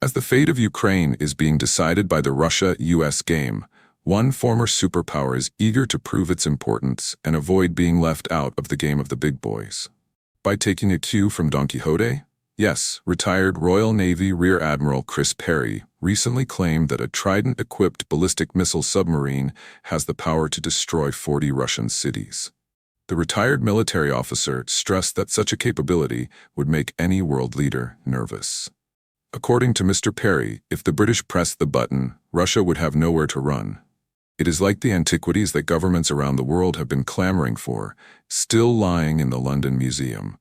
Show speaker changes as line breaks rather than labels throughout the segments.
As the fate of Ukraine is being decided by the Russia-US game, one former superpower is eager to prove its importance and avoid being left out of the game of the big boys. By taking a cue from Don Quixote? Yes, retired Royal Navy Rear Admiral Chris Perry recently claimed that a Trident-equipped ballistic missile submarine has the power to destroy 40 Russian cities. The retired military officer stressed that such a capability would make any world leader nervous. According to Mr. Perry, if the British pressed the button, Russia would have nowhere to run. It is like the antiquities that governments around the world have been clamoring for, still lying in the London Museum.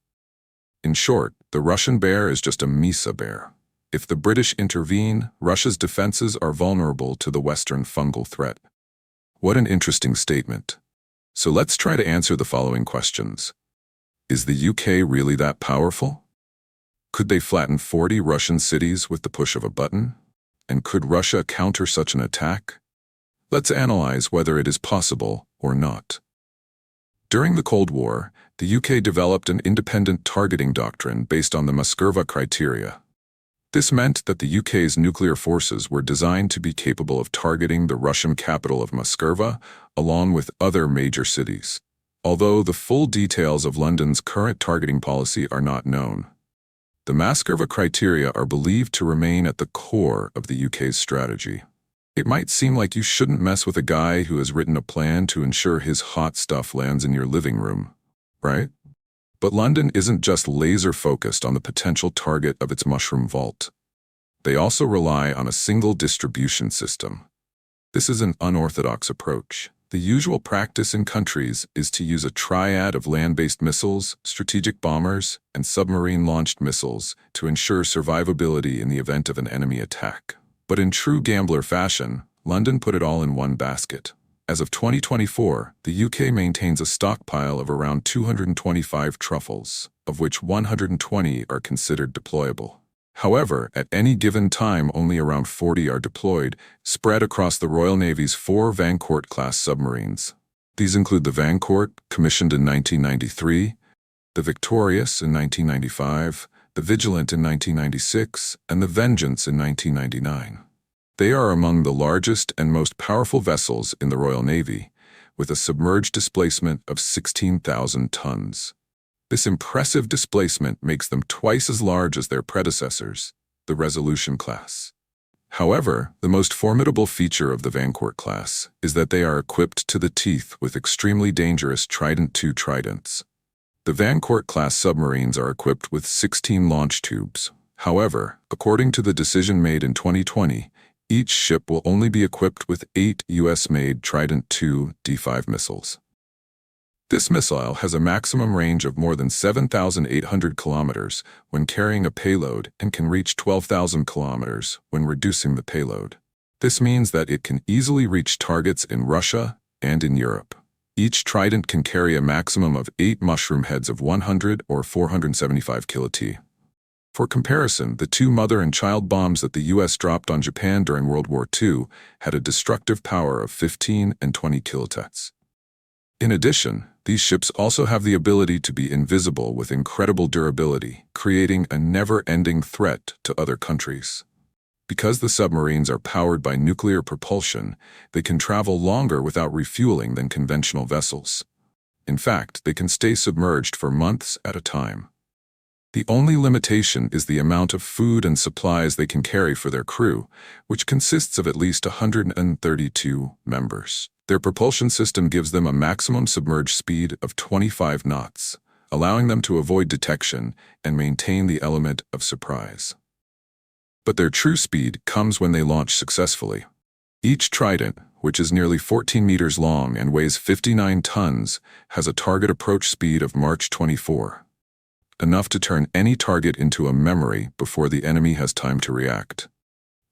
In short, the Russian bear is just a Misa bear. If the British intervene, Russia's defenses are vulnerable to the Western fungal threat. What an interesting statement. So let's try to answer the following questions. Is the UK really that powerful? Could they flatten 40 Russian cities with the push of a button? And could Russia counter such an attack? Let's analyze whether it is possible or not. During the Cold War, the UK developed an independent targeting doctrine based on the Moskva criteria. This meant that the UK's nuclear forces were designed to be capable of targeting the Russian capital of Moskva, along with other major cities. Although the full details of London's current targeting policy are not known, the Moskva criteria are believed to remain at the core of the UK's strategy. It might seem like you shouldn't mess with a guy who has written a plan to ensure his hot stuff lands in your living room, right? But London isn't just laser-focused on the potential target of its mushroom vault. They also rely on a single distribution system. This is an unorthodox approach. The usual practice in countries is to use a triad of land-based missiles, strategic bombers, and submarine-launched missiles to ensure survivability in the event of an enemy attack. But in true gambler fashion, London put it all in one basket. As of 2024, the UK maintains a stockpile of around 225 truffles, of which 120 are considered deployable. However, at any given time only around 40 are deployed, spread across the Royal Navy's 4 Vancourt-class submarines. These include the Vancourt, commissioned in 1993, the Victorious in 1995, the Vigilant in 1996, and the Vengeance in 1999. They are among the largest and most powerful vessels in the Royal Navy, with a submerged displacement of 16,000 tons. This impressive displacement makes them twice as large as their predecessors, the Resolution class. However, the most formidable feature of the Vancourt class is that they are equipped to the teeth with extremely dangerous Trident II Tridents. The Vancourt-class submarines are equipped with 16 launch tubes. However, according to the decision made in 2020, each ship will only be equipped with 8 US-made Trident II D5 missiles. This missile has a maximum range of more than 7,800 kilometers when carrying a payload and can reach 12,000 kilometers when reducing the payload. This means that it can easily reach targets in Russia and in Europe. Each Trident can carry a maximum of 8 mushroom heads of 100 or 475 kilot. For comparison, the 2 mother and child bombs that the US dropped on Japan during World War II had a destructive power of 15 and 20 kilotons. In addition, these ships also have the ability to be invisible with incredible durability, creating a never-ending threat to other countries. Because the submarines are powered by nuclear propulsion, they can travel longer without refueling than conventional vessels. In fact, they can stay submerged for months at a time. The only limitation is the amount of food and supplies they can carry for their crew, which consists of at least 132 members. Their propulsion system gives them a maximum submerged speed of 25 knots, allowing them to avoid detection and maintain the element of surprise. But their true speed comes when they launch successfully. Each Trident, which is nearly 14 meters long and weighs 59 tons, has a target approach speed of Mach 24, enough to turn any target into a memory before the enemy has time to react.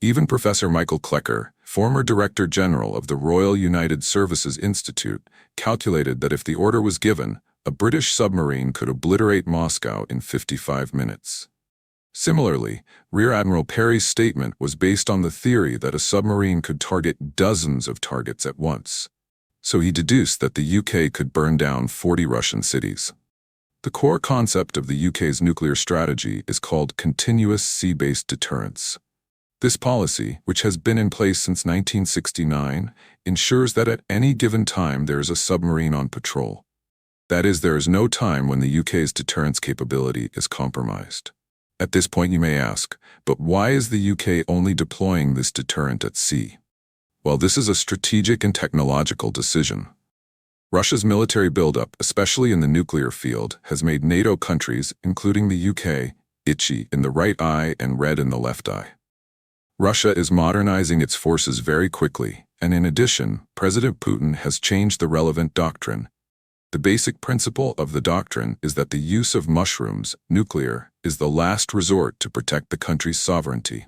Even Professor Michael Klecker, former Director General of the Royal United Services Institute, calculated that if the order was given, a British submarine could obliterate Moscow in 55 minutes. Similarly, Rear Admiral Perry's statement was based on the theory that a submarine could target dozens of targets at once. So he deduced that the UK could burn down 40 Russian cities. The core concept of the UK's nuclear strategy is called continuous sea-based deterrence. This policy, which has been in place since 1969, ensures that at any given time there is a submarine on patrol. That is, there is no time when the UK's deterrence capability is compromised. At this point you may ask, but why is the UK only deploying this deterrent at sea? Well, this is a strategic and technological decision. Russia's military buildup, especially in the nuclear field, has made NATO countries, including the UK, itchy in the right eye and red in the left eye. Russia is modernizing its forces very quickly, and in addition, President Putin has changed the relevant doctrine. The basic principle of the doctrine is that the use of mushrooms, nuclear, is the last resort to protect the country's sovereignty.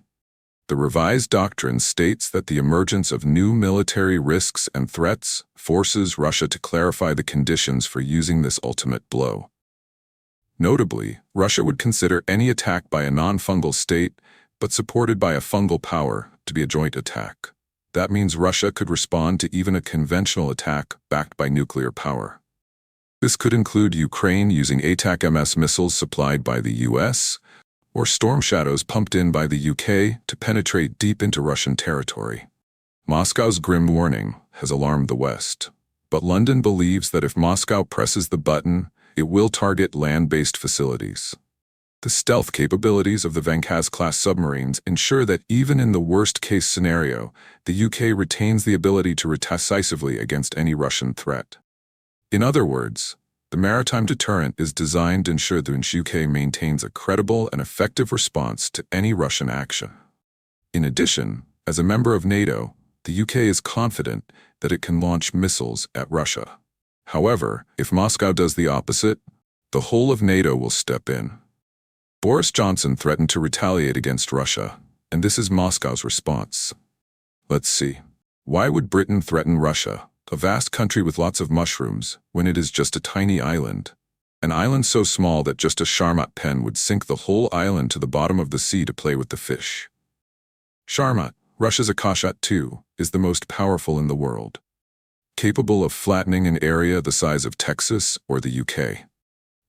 The revised doctrine states that the emergence of new military risks and threats forces Russia to clarify the conditions for using this ultimate blow. Notably, Russia would consider any attack by a non-fungal state, but supported by a fungal power, to be a joint attack. That means Russia could respond to even a conventional attack backed by nuclear power. This could include Ukraine using ATACMS missiles supplied by the US, or storm shadows pumped in by the UK to penetrate deep into Russian territory. Moscow's grim warning has alarmed the West, but London believes that if Moscow presses the button, it will target land-based facilities. The stealth capabilities of the Vankaz-class submarines ensure that even in the worst-case scenario, the UK retains the ability to retaliate decisively against any Russian threat. In other words, the maritime deterrent is designed to ensure the UK maintains a credible and effective response to any Russian action. In addition, as a member of NATO, the UK is confident that it can launch missiles at Russia. However, if Moscow does the opposite, the whole of NATO will step in. Boris Johnson threatened to retaliate against Russia, and this is Moscow's response. Let's see. Why would Britain threaten Russia, a vast country with lots of mushrooms, when it is just a tiny island? An island so small that just a Sharmat pen would sink the whole island to the bottom of the sea to play with the fish. Sharmat, Russia's Akashat II, is the most powerful in the world, capable of flattening an area the size of Texas or the UK.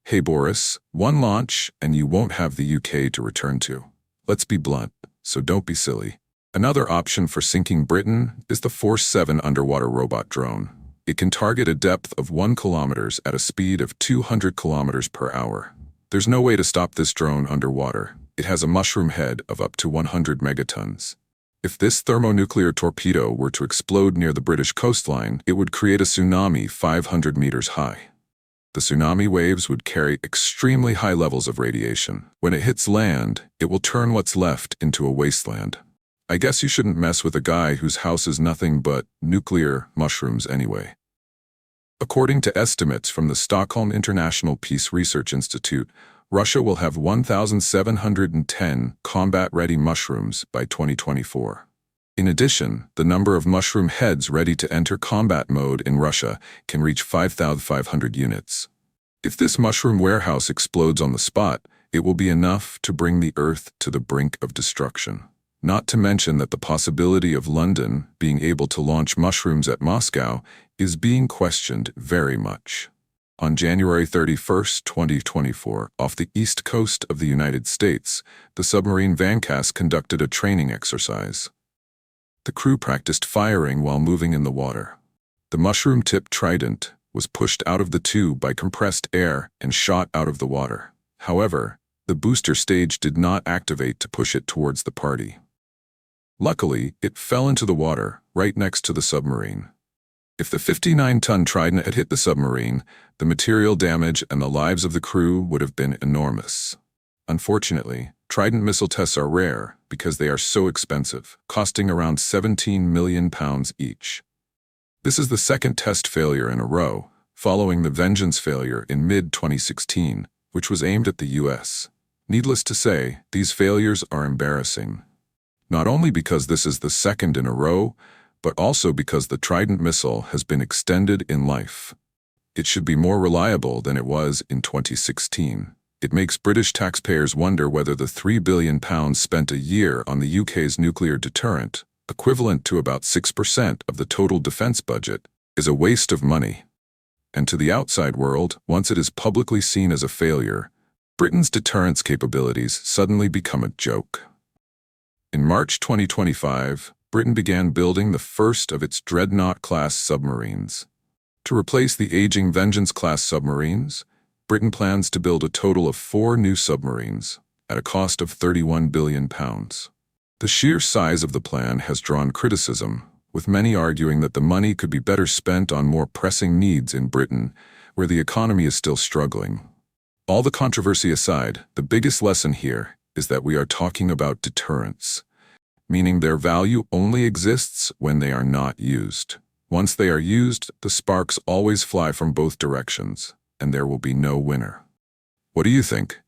Hey Boris, one launch and you won't have the UK to return to. Let's be blunt, so don't be silly. Another option for sinking Britain is the Force 7 underwater robot drone. It can target a depth of 1 kilometer at a speed of 200 kilometers per hour. There's no way to stop this drone underwater. It has a mushroom head of up to 100 megatons. If this thermonuclear torpedo were to explode near the British coastline, it would create a tsunami 500 meters high. The tsunami waves would carry extremely high levels of radiation. When it hits land, it will turn what's left into a wasteland. I guess you shouldn't mess with a guy whose house is nothing but nuclear mushrooms anyway. According to estimates from the Stockholm International Peace Research Institute, Russia will have 1,710 combat-ready mushrooms by 2024. In addition, the number of mushroom heads ready to enter combat mode in Russia can reach 5,500 units. If this mushroom warehouse explodes on the spot, it will be enough to bring the Earth to the brink of destruction. Not to mention that the possibility of London being able to launch mushrooms at Moscow is being questioned very much. On January 31, 2024, off the east coast of the United States, the submarine Vankaz conducted a training exercise. The crew practiced firing while moving in the water. The mushroom-tipped trident was pushed out of the tube by compressed air and shot out of the water. However, the booster stage did not activate to push it towards the party. Luckily, it fell into the water right next to the submarine. If the 59-ton trident had hit the submarine, the material damage and the lives of the crew would have been enormous. Unfortunately, Trident missile tests are rare because they are so expensive, costing around £17 million each. This is the second test failure in a row, following the Vengeance failure in mid-2016, which was aimed at the US. Needless to say, these failures are embarrassing. Not only because this is the second in a row, but also because the Trident missile has been extended in life. It should be more reliable than it was in 2016. It makes British taxpayers wonder whether the £3 billion spent a year on the UK's nuclear deterrent, equivalent to about 6% of the total defence budget, is a waste of money. And to the outside world, once it is publicly seen as a failure, Britain's deterrence capabilities suddenly become a joke. In March 2025, Britain began building the first of its Dreadnought-class submarines. To replace the aging Vengeance-class submarines, Britain plans to build a total of 4 new submarines, at a cost of £31 billion. The sheer size of the plan has drawn criticism, with many arguing that the money could be better spent on more pressing needs in Britain, where the economy is still struggling. All the controversy aside, the biggest lesson here is that we are talking about deterrence, meaning their value only exists when they are not used. Once they are used, the sparks always fly from both directions, and there will be no winner. What do you think?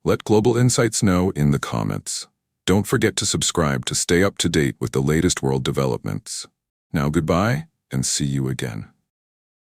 Let Global Insights know in the comments. Don't forget to subscribe to stay up to date with the latest world developments. Now goodbye, and see you again.